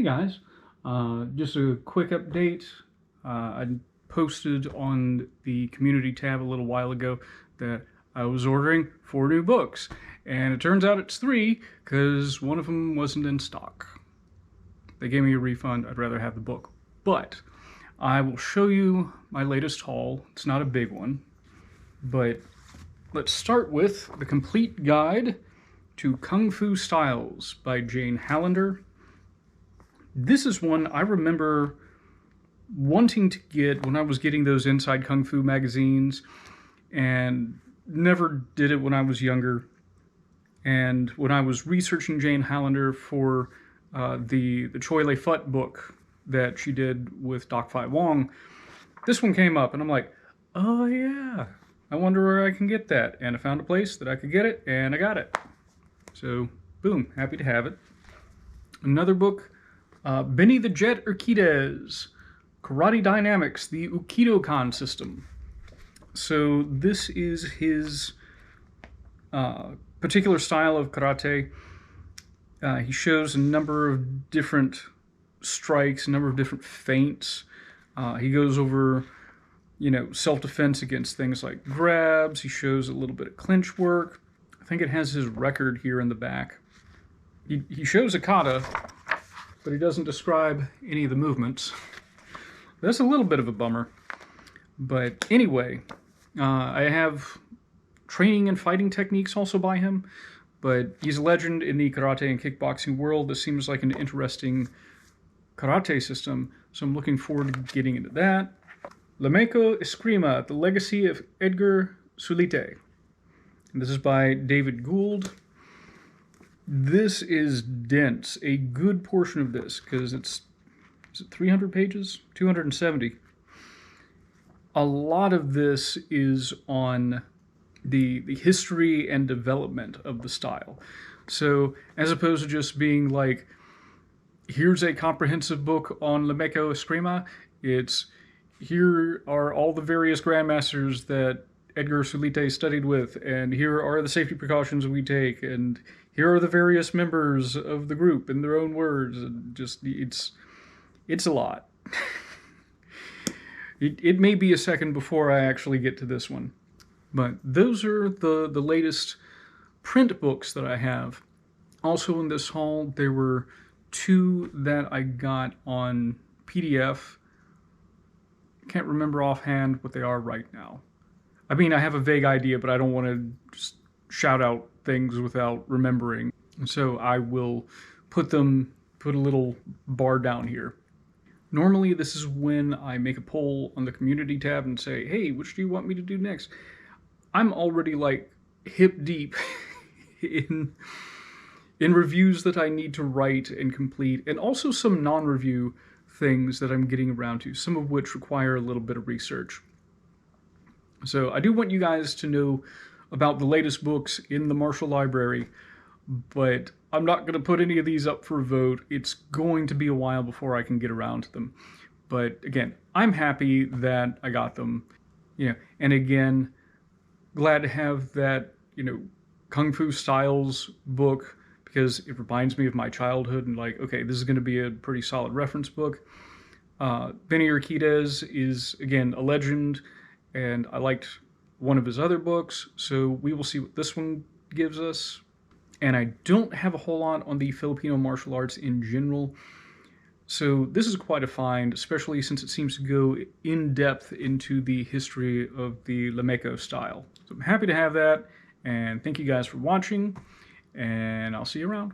Hey guys, just a quick update. I posted on the community tab a little while ago that I was ordering 4 new books, and it turns out it's 3 because one of them wasn't in stock. They gave me a refund. I'd rather have the book, but I will show you my latest haul. It's not a big one, but let's start with The Complete Guide to Kung Fu Styles by Jane Hallander. This is one I remember wanting to get when I was getting those Inside Kung Fu magazines, and never did it when I was younger. And when I was researching Jane Hallander for the Choi Le Fut book that she did with Doc Fai Wong, this one came up, and I'm like, oh yeah, I wonder where I can get that. And I found a place that I could get it, and I got it. So, boom, happy to have it. Another book, Benny the Jet Urquidez, Karate Dynamics, the Ukido-kan system. So this is his particular style of karate. He shows a number of different strikes, a number of different feints. He goes over, self-defense against things like grabs. He shows a little bit of clinch work. I think it has his record here in the back. He shows a kata, but he doesn't describe any of the movements. That's a little bit of a bummer. But anyway, I have training and fighting techniques also by him, but he's a legend in the karate and kickboxing world. This seems like an interesting karate system, so I'm looking forward to getting into that. Lameko Eskrima, The Legacy of Edgar Sulite. And this is by David Gould. This is dense, a good portion of this, because is it 300 pages? 270. A lot of this is on the history and development of the style. So, as opposed to just being like, here's a comprehensive book on Lameko Eskrima, it's, here are all the various grandmasters that Edgar Sulite studied with, and here are the safety precautions we take, and here are the various members of the group in their own words. And just, it's a lot. It may be a second before I actually get to this one. But those are the latest print books that I have. Also in this haul, there were 2 that I got on PDF. Can't remember offhand what they are right now. I mean, I have a vague idea, but I don't want to just shout out things without remembering. And so I will put a little bar down here. Normally, this is when I make a poll on the community tab and say, hey, which do you want me to do next? I'm already like hip deep in reviews that I need to write and complete, and also some non-review things that I'm getting around to, some of which require a little bit of research. So I do want you guys to know about the latest books in the Marshall Library, but I'm not going to put any of these up for a vote. It's going to be a while before I can get around to them. But again, I'm happy that I got them. And again, glad to have that, Kung Fu Styles book, because it reminds me of my childhood, and like, okay, this is going to be a pretty solid reference book. Benny Urquidez is, again, a legend, and I liked one of his other books, so we will see what this one gives us. And I don't have a whole lot on the Filipino martial arts in general, so this is quite a find, especially since it seems to go in depth into the history of the Lameko style. So I'm happy to have that, and thank you guys for watching, and I'll see you around.